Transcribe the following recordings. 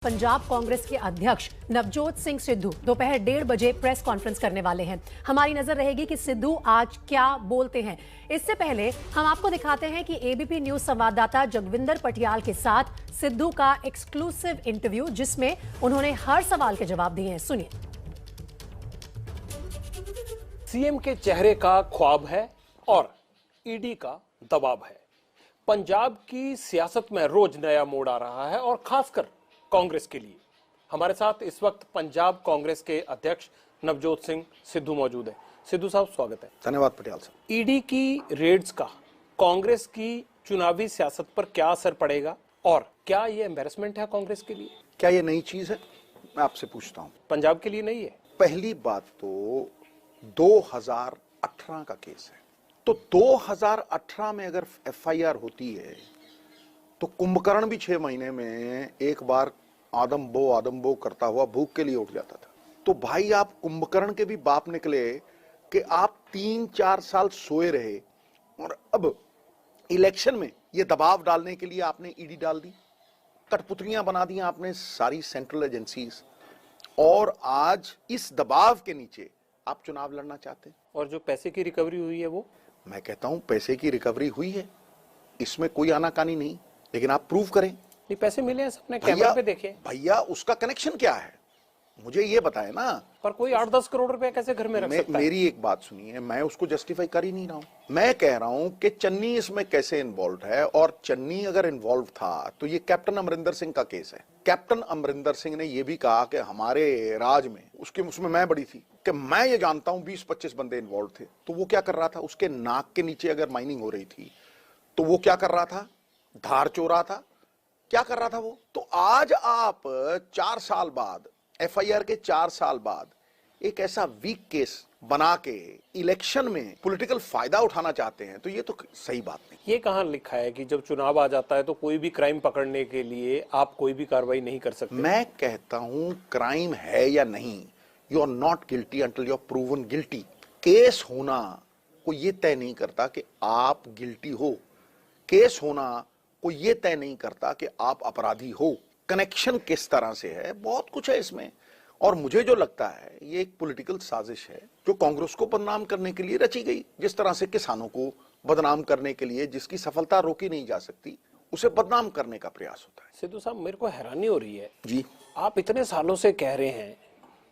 पंजाब कांग्रेस के अध्यक्ष नवजोत सिंह सिद्धू दोपहर 1:30 बजे प्रेस कॉन्फ्रेंस करने वाले हैं। हमारी नजर रहेगी कि सिद्धू आज क्या बोलते हैं। इससे पहले हम आपको दिखाते हैं कि एबीपी न्यूज संवाददाता जगविंदर पटियाल के साथ सिद्धू का एक्सक्लूसिव इंटरव्यू, जिसमें उन्होंने हर सवाल के जवाब दिए हैं। सुनिए। सीएम के चेहरे का ख्वाब है और ईडी का दबाव है। पंजाब की सियासत में रोज नया मोड़ आ रहा है और खासकर कांग्रेस के लिए। हमारे साथ इस वक्त पंजाब कांग्रेस के अध्यक्ष नवजोत सिंह सिद्धू मौजूद है। सिद्धू साहब, स्वागत है। धन्यवाद पटियाल साहब। ईडी की रेड्स का कांग्रेस की चुनावी सियासत पर क्या असर पड़ेगा और क्या ये एम्बैरेसमेंट है कांग्रेस के लिए? क्या ये नई चीज है? मैं आपसे पूछता हूँ। पंजाब के लिए नहीं है। पहली बात तो 2018 का केस है, तो 2018 में अगर एफआईआर होती है तो कुंभकर्ण भी 6 महीने में एक बार आदम बो करता हुआ भूख के लिए उठ जाता था। तो भाई, आप कुंभकर्ण के भी बाप निकले कि आप 3-4 साल सोए रहे और अब इलेक्शन में ये दबाव डालने के लिए आपने ईडी डाल दी, कठपुतलियां बना दी आपने सारी सेंट्रल एजेंसीज, और आज इस दबाव के नीचे आप चुनाव लड़ना चाहते हैं। और जो पैसे की रिकवरी हुई है वो, मैं कहता हूं पैसे की रिकवरी हुई है, इसमें कोई आनाकानी नहीं, लेकिन आप प्रूव करें। नहीं, पैसे मिले हैं, सबने कैमरा पे देखे। भैया, उसका कनेक्शन क्या है, मुझे ये बताए ना। पर कोई 8-10 करोड़ रुपए कैसे घर में रख सकता है? मेरी एक बात सुनिए, मैं उसको जस्टिफाई कर ही नहीं रहा हूं। मैं कह रहा हूं कि चन्नी इसमें कैसे इन्वॉल्व है, और चन्नी अगर इन्वॉल्व था तो ये कैप्टन अमरिंदर सिंह का केस है। कैप्टन अमरिंदर सिंह ने यह भी कहा कि हमारे राज में, उसमें मैं बड़ी थी कि मैं ये जानता हूं 20-25 बंदे इन्वॉल्व थे। तो वो क्या कर रहा था? उसके नाक के नीचे अगर माइनिंग हो रही थी तो वो क्या कर रहा था? धार चोरा था, क्या कर रहा था वो? तो आज आप 4 साल बाद, एफआईआर के 4 साल बाद एक ऐसा वीक केस बना के इलेक्शन में पॉलिटिकल फायदा उठाना चाहते हैं, तो ये तो सही बात नहीं। ये कहां लिखा है कि जब चुनाव आ जाता है तो कोई भी क्राइम पकड़ने के लिए आप कोई भी कार्रवाई नहीं कर सकते? मैं कहता हूं क्राइम है या नहीं, you are not guilty until you are proven guilty. Case होना कोई ये तय नहीं करता कि आप गिल्टी हो, केस होना कोई ये तय नहीं करता कि आप अपराधी हो। कनेक्शन किस तरह से है, बहुत कुछ है इसमें। और मुझे जो लगता है ये एक पॉलिटिकल साजिश है जो कांग्रेस को बदनाम करने के लिए रची गई। जिस तरह से किसानों को बदनाम करने के लिए, जिसकी सफलता रोकी नहीं जा सकती, उसे बदनाम करने का प्रयास होता है। सिद्धू साहब, मेरे को हैरानी हो रही है जी, आप इतने सालों से कह रहे हैं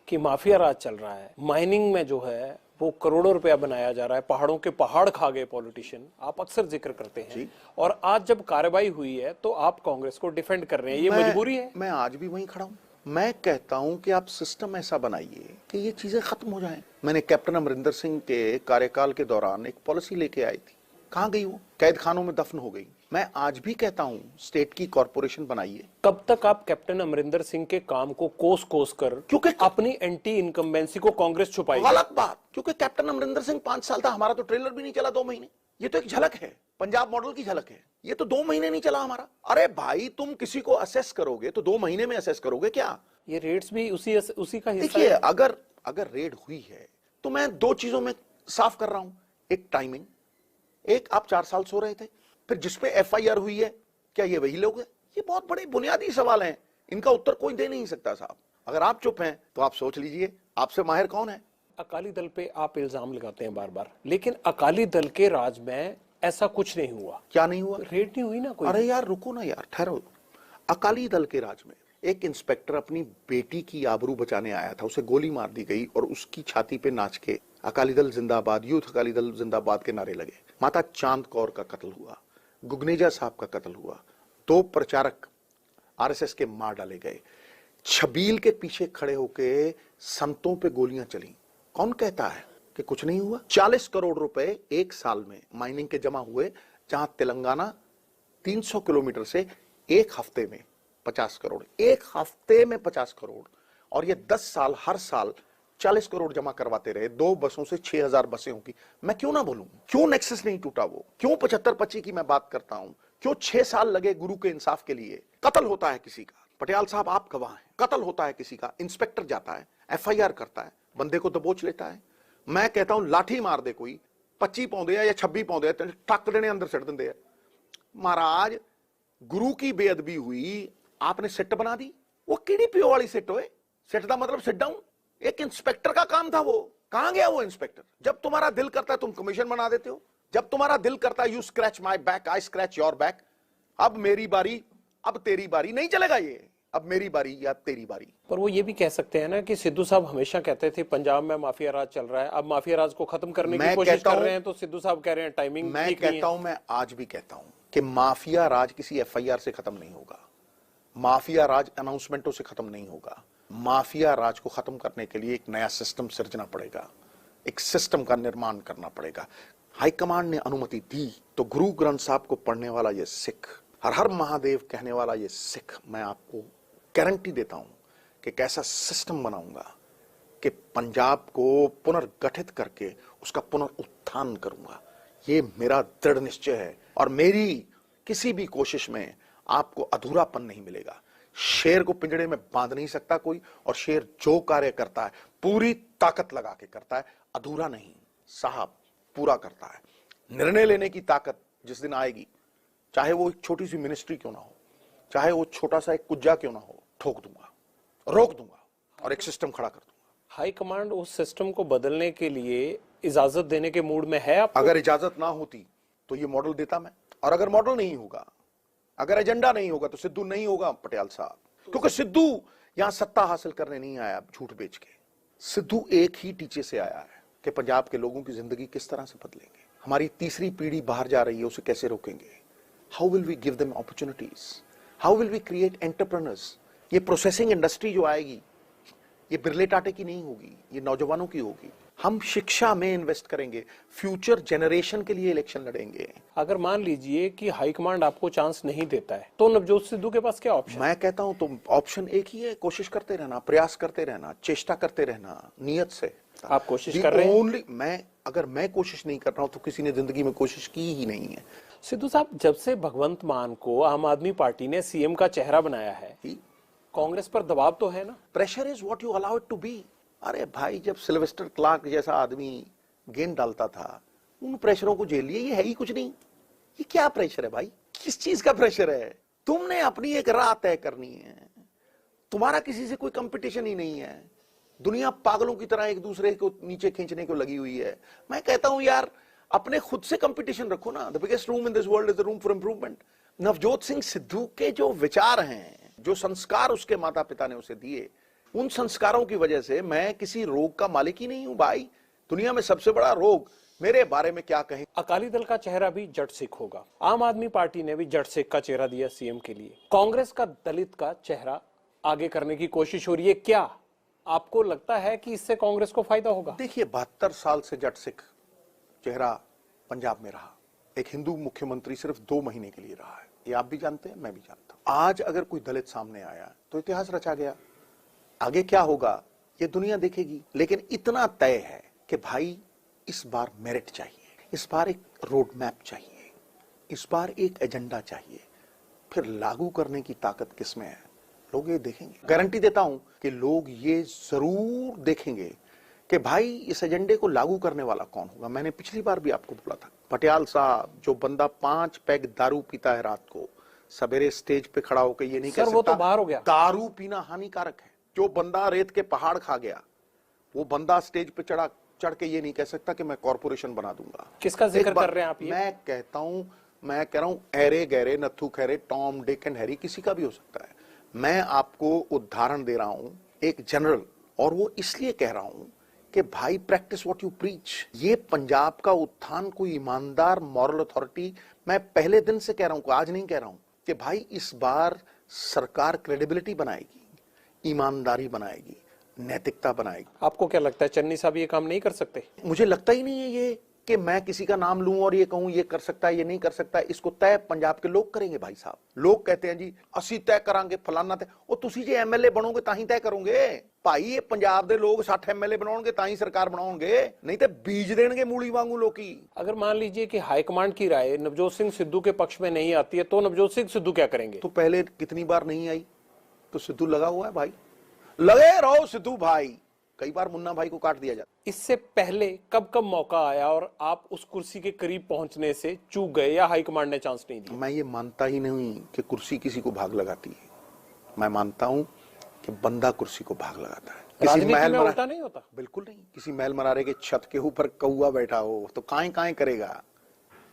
कि माफिया राज चल रहा है, माइनिंग में जो है वो करोड़ों रुपया बनाया जा रहा है, पहाड़ों के पहाड़ खा गए पॉलिटिशियन, आप अक्सर जिक्र करते हैं। और आज जब कार्रवाई हुई है तो आप कांग्रेस को डिफेंड कर रहे हैं, ये मजबूरी है? मैं आज भी वहीं खड़ा हूं। मैं कहता हूं कि आप सिस्टम ऐसा बनाइए कि ये चीजें खत्म हो जाएं। मैंने कैप्टन अमरिंदर सिंह के कार्यकाल के दौरान एक पॉलिसी लेके आई थी, कहां गई वो? कैद खानों में दफन हो गई। मैं आज भी कहता हूं स्टेट की कॉर्पोरेशन बनाइए। कब तक आप कैप्टन अमरिंदर सिंह के काम को कोस कर, क्योंकि अपनी एंटी इनकम्बेंसी को कांग्रेस छुपाई? गलत बात, क्योंकि कैप्टन अमरिंदर सिंह 5 साल था, हमारा तो ट्रेलर भी नहीं चला 2 महीने। ये तो एक झलक है, पंजाब मॉडल की झलक है। ये तो 2 महीने नहीं चला हमारा। अरे भाई, तुम किसी को असेस करोगे तो 2 महीने में असेस करोगे क्या? ये रेड्स भी उसी का हिस्सा देखिए, है। अगर रेड हुई है तो मैं 2 चीजों में साफ कर रहा हूं। एक टाइमिंग, एक आप 4 साल सो रहे थे, फिर जिसपे एफआईआर हुई है, क्या ये वही लोग हैं? ये बहुत बड़े बुनियादी सवाल हैं, इनका उत्तर कोई दे नहीं सकता साहब। अगर आप चुप हैं तो आप सोच लीजिए आपसे माहिर कौन है। अकाली दल पे आप इल्जाम लगाते हैं बार बार, लेकिन अकाली दल के राज में ऐसा कुछ नहीं हुआ। क्या नहीं हुआ? रेड नहीं हुई ना कोई। अरे यार रुको ना यार, ठहरो। अकाली दल के राज में एक इंस्पेक्टर अपनी बेटी की आबरू बचाने आया था, उसे गोली मार दी गई और उसकी छाती पे नाच के अकाली दल जिंदाबाद, यूथ अकाली दल जिंदाबाद के नारे लगे। माता चांद कौर का कत्ल हुआ, गुगनेजा साहब का कत्ल हुआ, 2 प्रचारक आरएसएस के मार डाले गए, छबील के पीछे खड़े होके संतों पे गोलियां चली। कौन कहता है कि कुछ नहीं हुआ? 40 करोड़ रुपए एक साल में माइनिंग के जमा हुए, जहां तेलंगाना 300 किलोमीटर से एक हफ्ते में 50 करोड़, एक हफ्ते में 50 करोड़, और ये 10 साल हर साल 40 करोड़ जमा करवाते रहे। 2 बसों से 6000 बसें होंगी। मैं क्यों ना बोलूं? क्यों नेक्सस नहीं टूटा वो? क्यों 75-25 की मैं बात करता हूं? क्यों 6 साल लगे गुरु के इंसाफ के लिए? कत्ल होता है किसी का, पटियाल साहब आप गवाह हैं, कत्ल होता है किसी का, इंस्पेक्टर जाता है, एफआईआर करता है, बंदे को दबोच लेता है। मैं कहता हूं लाठी मार दे कोई, 25 पौंदे या 26 पौंदे टक देने अंदर सट देंगे। महाराज, गुरु की बेअदबी हुई, आपने सिट बना दी, वो कीड़ी पियो वाली सिट होए, सिट का मतलब सिट डाउन। एक इंस्पेक्टर का काम था, वो कहां गया वो इंस्पेक्टर? जब तुम्हारा दिल करता है तुम कमीशन बना देते हो, जब तुम्हारा दिल करता है you scratch my back, I scratch your back. अब मेरी बारी, अब तेरी बारी, नहीं चलेगा ये, अब मेरी बारी या तेरी बारी। पर वो ये भी कह सकते हैं ना कि सिद्धू साहब हमेशा कहते थे पंजाब में माफिया राज चल रहा है, अब माफिया राज को खत्म करने की कोशिश कर रहे हैं, तो सिद्धू साहब कह रहे हैं टाइमिंग मैं ठीक नहीं कहता हूं, मैं आज भी कहता हूं कि माफिया राज किसी एफआईआर से खत्म नहीं होगा, माफिया राज अनाउंसमेंटों से खत्म नहीं होगा। माफिया राज को खत्म करने के लिए एक नया सिस्टम सिर्जना पड़ेगा, एक सिस्टम का निर्माण करना पड़ेगा। हाईकमांड ने अनुमति दी तो गुरु ग्रंथ साहब को पढ़ने वाला ये सिख, हर हर महादेव कहने वाला ये सिख, मैं आपको गारंटी देता हूं कि कैसा सिस्टम बनाऊंगा कि पंजाब को पुनर्गठित करके उसका पुनरुत्थान करूंगा। ये मेरा दृढ़ निश्चय है और मेरी किसी भी कोशिश में आपको अधूरापन नहीं मिलेगा। शेर को पिंजड़े में बांध नहीं सकता कोई, और शेर जो कार्य करता है पूरी ताकत लगा के करता है, अधूरा नहीं साहब, पूरा करता है। निर्णय लेने की ताकत जिस दिन आएगी, चाहे वो एक छोटी सी मिनिस्ट्री क्यों ना हो, चाहे वो छोटा सा एक कुज्जा क्यों ना हो, ठोक दूंगा, रोक दूंगा और एक सिस्टम खड़ा कर दूंगा। हाईकमांड उस सिस्टम को बदलने के लिए इजाजत देने के मूड में है आपको? अगर इजाजत ना होती तो ये मॉडल देता मैं, और अगर मॉडल नहीं होगा, अगर एजेंडा नहीं होगा, तो सिद्धू नहीं होगा पटियाल साहब। क्योंकि सिद्धू यहां सत्ता हासिल करने नहीं आया झूठ बेच के, सिद्धू एक ही टीचे से आया है कि पंजाब के लोगों की जिंदगी किस तरह से बदलेंगे। हमारी तीसरी पीढ़ी बाहर जा रही है, उसे कैसे रोकेंगे? How will we give them opportunities, how will we create entrepreneurs. ये प्रोसेसिंग इंडस्ट्री जो आएगी, ये बिरले टाटे की नहीं होगी, ये नौजवानों की होगी। हम शिक्षा में इन्वेस्ट करेंगे, फ्यूचर जनरेशन के लिए इलेक्शन लड़ेंगे। अगर मान लीजिए कि हाईकमांड आपको चांस नहीं देता है, तो नवजोत सिद्धू के पास क्या ऑप्शन? मैं कहता हूं तो ऑप्शन एक ही है, कोशिश करते रहना, प्रयास करते रहना, चेष्टा करते रहना, नियत से। आप कोशिश कर रहे हैं? अगर मैं कोशिश नहीं कर रहा हूं तो किसी ने जिंदगी में कोशिश की ही नहीं है। सिद्धू साहब, जब से भगवंत मान को आम आदमी पार्टी ने सीएम का चेहरा बनाया है, कांग्रेस पर दबाव तो है ना? Pressure is what you allow it to be. अरे भाई, जब सिल्वेस्टर क्लार्क जैसा आदमी गेंद डालता था, उन प्रेशरों को झेल लिए, ये है ही कुछ नहीं। ये क्या प्रेशर है भाई? किस चीज का प्रेशर है? तुमने अपनी एक राह तय करनी है, तुम्हारा किसी से कोई कंपटीशन ही नहीं है। दुनिया पागलों की तरह एक दूसरे को नीचे खींचने को लगी हुई है। मैं कहता हूं यार, अपने खुद से कंपटीशन रखो ना। The biggest room in this world is the room for improvement. Navjot Singh Sidhu के जो विचार हैं, जो संस्कार उसके माता पिता ने उसे दिए, उन संस्कारों की वजह से मैं किसी रोग का मालिक ही नहीं हूं भाई। दुनिया में सबसे बड़ा रोग मेरे बारे में क्या कहें। अकाली दल का चेहरा भी जट सिख होगा, आम आदमी पार्टी ने भी जट सिख का चेहरा दिया सीएम के लिए, कांग्रेस का दलित का चेहरा आगे करने की कोशिश हो रही है। क्या आपको लगता है कि इससे कांग्रेस को फायदा होगा? देखिए, 72 साल से जट सिख चेहरा पंजाब में रहा, एक हिंदू मुख्यमंत्री सिर्फ 2 महीने के लिए रहा है, ये आप भी जानते हैं, मैं भी जानता हूं। आज अगर कोई दलित सामने आया तो इतिहास रचा गया। आगे क्या होगा ये दुनिया देखेगी, लेकिन इतना तय है कि भाई इस बार मेरिट चाहिए, इस बार एक रोड मैप चाहिए, इस बार एक एजेंडा चाहिए। फिर लागू करने की ताकत किसमें है, लोग ये देखेंगे। गारंटी देता हूं कि लोग ये जरूर देखेंगे कि भाई इस एजेंडे को लागू करने वाला कौन होगा। मैंने पिछली बार भी आपको बोला था, पटियाल साहब, जो बंदा 5 पैग दारू पीता है रात को, सवेरे स्टेज पे खड़ा होकर ये नहीं कह सकता वो तो बाहर हो गया, दारू पीना हानिकारक है। जो बंदा रेत के पहाड़ खा गया, वो बंदा स्टेज पे चढ़ के ये नहीं कह सकता कि मैं कॉर्पोरेशन बना दूंगा। किसका जिक्र कर रहे हैं आप? ये मैं कह रहा हूं एरे गहरे Nathu Khaire, Tom Dick and Harry, किसी का भी हो सकता है। मैं आपको उदाहरण दे रहा हूं एक जनरल, और वो इसलिए कह रहा हूं कि भाई प्रैक्टिस व्हाट यू प्रीच। ये पंजाब का उत्थान कोई ईमानदार मॉरल अथॉरिटी, मैं पहले दिन से कह रहा हूं, आज नहीं कह रहा हूं, कि भाई इस बार सरकार क्रेडिबिलिटी बनाएगी, ईमानदारी बनाएगी, नैतिकता बनाएगी। आपको क्या लगता है चन्नी साहब ये काम नहीं कर सकते? मुझे लगता ही नहीं है ये कि मैं किसी का नाम लूं और ये कहूं ये कर सकता है, ये नहीं कर सकता है। इसको तय पंजाब के लोग करेंगे भाई साहब। लोग कहते हैं जी ਅਸੀਂ तय करांगे, फलाना तय। ਉਹ ਤੁਸੀਂ ਜੇ ਐਮਐਲਏ ਬਣੋਗੇ ਤਾਂ ਹੀ ਤय ਕਰੋਗੇ ਭਾਈ। ਇਹ ਪੰਜਾਬ ਦੇ ਲੋग 60 ਐਮਐਲਏ ਬਣਾਉਣਗੇ ਤਾਂ ਹੀ ਸਰਕਾਰ ਬਣਾਉਣਗੇ, नहीं तो बीज देंगे मूली वांगू लोकी। अगर मान लीजिए कि हाईकमांड की राय नवजोत सिंह सिद्धू के पक्ष में नहीं आती है, तो नवजोत सिंह सिद्धू क्या करेंगे? तो पहले कितनी बार नहीं आई, तो सिद्धू लगा हुआ है भाई, लगे रहो सिद्धू भाई। कई बार मुन्ना भाई को काट दिया जाता। इससे पहले कब कब मौका आया और आप उस कुर्सी के करीब पहुंचने से चूक गए, या हाईकमांड ने चांस नहीं दिया? मैं ये मानता ही नहीं कि कुर्सी किसी को भाग लगाती है। मैं मानता हूं कि बंदा कुर्सी को भाग लगाता है। राजनीति में मरा- उल्टा नहीं होता? बिल्कुल नहीं। किसी महल मनारे के छत के ऊपर कौआ बैठा हो तो काएं काएं करेगा,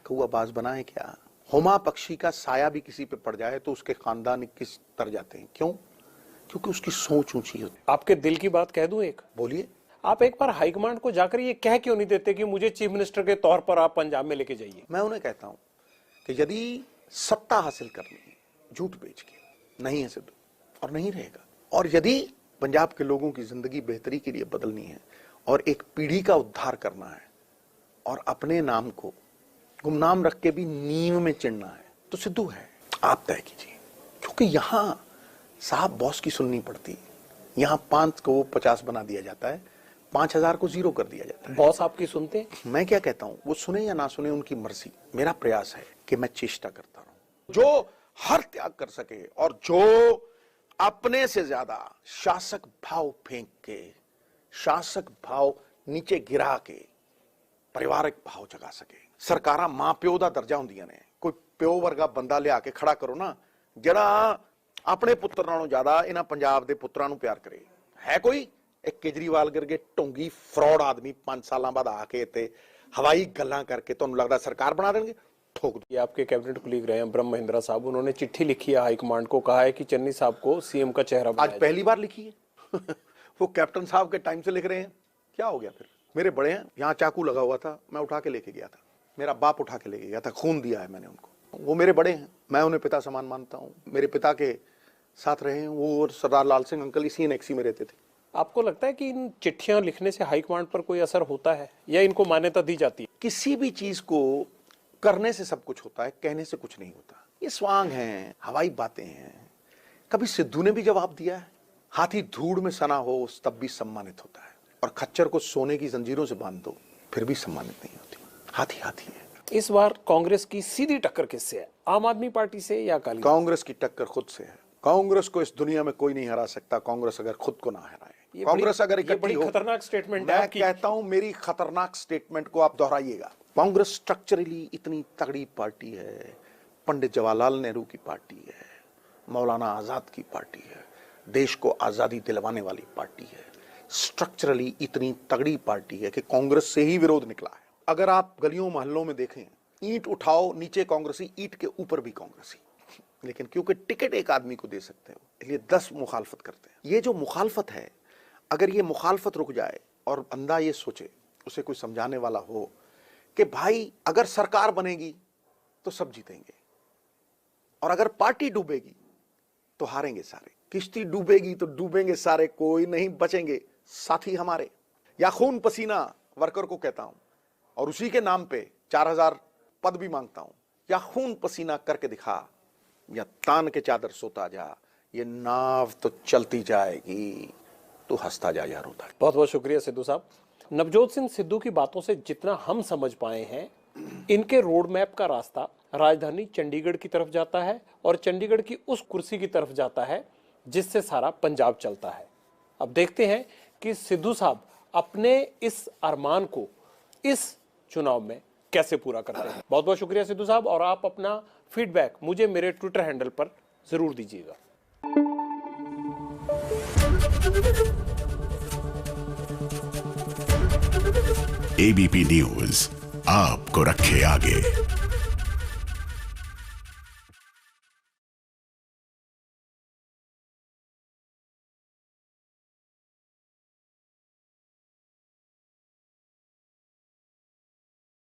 कौआ बाज बनाए क्या? हुमा पक्षी का साया भी किसी पे पड़ जाए तो उसके खानदान किस तर जाते हैं। क्यों? क्योंकि उसकी सोच ऊंची होती है। आपके दिल की बात कह दूं एक? बोलिए। आप एक बार हाईकमांड को जाकर ये कह क्यों नहीं देते कि मुझे चीफ मिनिस्टर के तौर पर आप पंजाब में लेके जाइए? मैं उन्हें कहता हूं कि यदि सत्ता हासिल करनी है झूठ बेच के, नहीं है सिद्धू और नहीं रहेगा, और यदि पंजाब के लोगों की जिंदगी बेहतरी के लिए बदलनी है और एक पीढ़ी का उद्धार करना है और अपने नाम को गुमनाम रख के भी नींव में चिढ़ना है, तो सिद्धू है। आप तय कीजिए। क्योंकि यहां साहब बॉस की सुननी पड़ती है। यहां 5 को 50 बना दिया जाता है, 5000 को 0 कर दिया जाता है। बॉस आपकी सुनते हैं? मैं क्या कहता हूं, वो सुने या ना सुने उनकी मर्जी। मेरा प्रयास है कि मैं चेष्टा करता रहूं, जो हर त्याग कर सके और जो अपने से ज्यादा शासक भाव फेंक के, शासक भाव नीचे गिरा के परिवारिक भाव जगा सके। सरकारा मां प्यो दा दर्जा हुंदियां ने। कोई प्यो वर्गा बंदा लिया के खड़ा करो ना ਜਿਹੜਾ ਆਪਣੇ ਪੁੱਤਰ ਨਾਲੋਂ ਜ਼ਿਆਦਾ ਇਹਨਾਂ ਪੰਜਾਬ ਦੇ ਪੁੱਤਰਾਂ ਨੂੰ ਪਿਆਰ ਕਰੇ। ਹੈ ਕੋਈ? ਇੱਕ ਕੇਜਰੀਵਾਲ ਵਰਗੇ ਢੋਂਗੀ ਫਰਾਡ ਆਦਮੀ 5 ਸਾਲਾਂ ਬਾਅਦ ਆ ਕੇ ਇੱਥੇ ਹਵਾਈ ਗੱਲਾਂ ਕਰਕੇ ਤੁਹਾਨੂੰ ਲੱਗਦਾ ਸਰਕਾਰ ਬਣਾ ਦੇਣਗੇ? ठोक ये आपके कैबिनेट कुलीग रहे हैं ब्रह्म महिंद्रा साहब, उन्होंने चिट्ठी लिखी है हाईकमांड को, कहा है कि चन्नी साहब को सीएम का चेहरा आज बनाया पहली बार लिखी है। वो कैप्टन साहब के टाइम से लिख रहे हैं। क्या हो गया फिर? मेरे बड़े हैं, यहाँ चाकू लगा हुआ था, मैं उठा के लेके गया था, मेरा बाप उठा के लेके गया था, खून दिया है मैंने उनको। वो मेरे बड़े हैं, मैं उन्हें पिता समान मानता हूँ। मेरे पिता के साथ रहे हैं वो, और सरदार लाल सिंह अंकल इसी एनेक्सी में रहते थे। आपको लगता है कि इन चिट्ठियां लिखने से हाईकमांड पर कोई असर होता है या इनको मान्यता दी जाती है? किसी भी चीज को करने से सब कुछ होता है, कहने से कुछ नहीं होता। ये स्वांग हैं, हवाई बातें हैं। कभी सिद्धू ने भी जवाब दिया है, हाथी धूड़ में सना हो तब भी सम्मानित होता है, और खच्चर को सोने की जंजीरों से बांध दो फिर भी सम्मानित नहीं होती। हाथी हाथी है। इस बार कांग्रेस की सीधी टक्कर किससे है? आम आदमी पार्टी से या अकाली? कांग्रेस की टक्कर खुद से है। कांग्रेस को इस दुनिया में कोई नहीं हरा सकता, कांग्रेस अगर खुद को ना हराए। कांग्रेस अगर इकट्ठी हो, खतरनाक स्टेटमेंट है मैं आपकी। कहता हूं मेरी खतरनाक स्टेटमेंट को आप दोहराइएगा। कांग्रेस स्ट्रक्चरली इतनी तगड़ी पार्टी है, पंडित जवाहरलाल नेहरू की पार्टी है, मौलाना आजाद की पार्टी है, देश को आजादी दिलवाने वाली पार्टी है। स्ट्रक्चरली इतनी तगड़ी पार्टी है कि कांग्रेस से ही विरोध निकला है। अगर आप गलियों मोहल्लों में देखें, ईंट उठाओ नीचे कांग्रेसी, ईंट के ऊपर भी कांग्रेसी। लेकिन क्योंकि टिकट एक आदमी को दे सकते हो, इसलिए 10 मुखालफत करते हैं। ये जो मुखालफत है, अगर ये मुखालफत रुक जाए और बंदा ये सोचे, उसे कोई समझाने वाला हो कि भाई अगर सरकार बनेगी तो सब जीतेंगे, और अगर पार्टी डूबेगी तो हारेंगे सारे। किश्ती डूबेगी तो डूबेंगे सारे, कोई नहीं बचेंगे साथी हमारे। या खून पसीना वर्कर को कहता हूं, और उसी के नाम पे 4000 पद भी मांगता हूं। या खून पसीना करके दिखा, या तान के चादर सोता जा, ये नाव तो चलती जाएगी, तू हंसता जा यार होता है। बहुत बहुत शुक्रिया सिद्धू साहब। नवजोत सिंह सिद्धू की बातों से जितना हम समझ पाए हैं, इनके रोड मैप का रास्ता राजधानी चंडीगढ़ की तरफ जाता है और चंडीगढ़ की उस कुर्सी की तरफ जाता है जिससे सारा पंजाब चलता है। अब देखते हैं कि सिद्धू साहब अपने इस अरमान को इस चुनाव में कैसे पूरा करते हैं। बहुत बहुत शुक्रिया सिद्धू साहब, और आप अपना फीडबैक मुझे मेरे ट्विटर हैंडल पर जरूर दीजिएगा। एबीपी न्यूज आपको रखे आगे।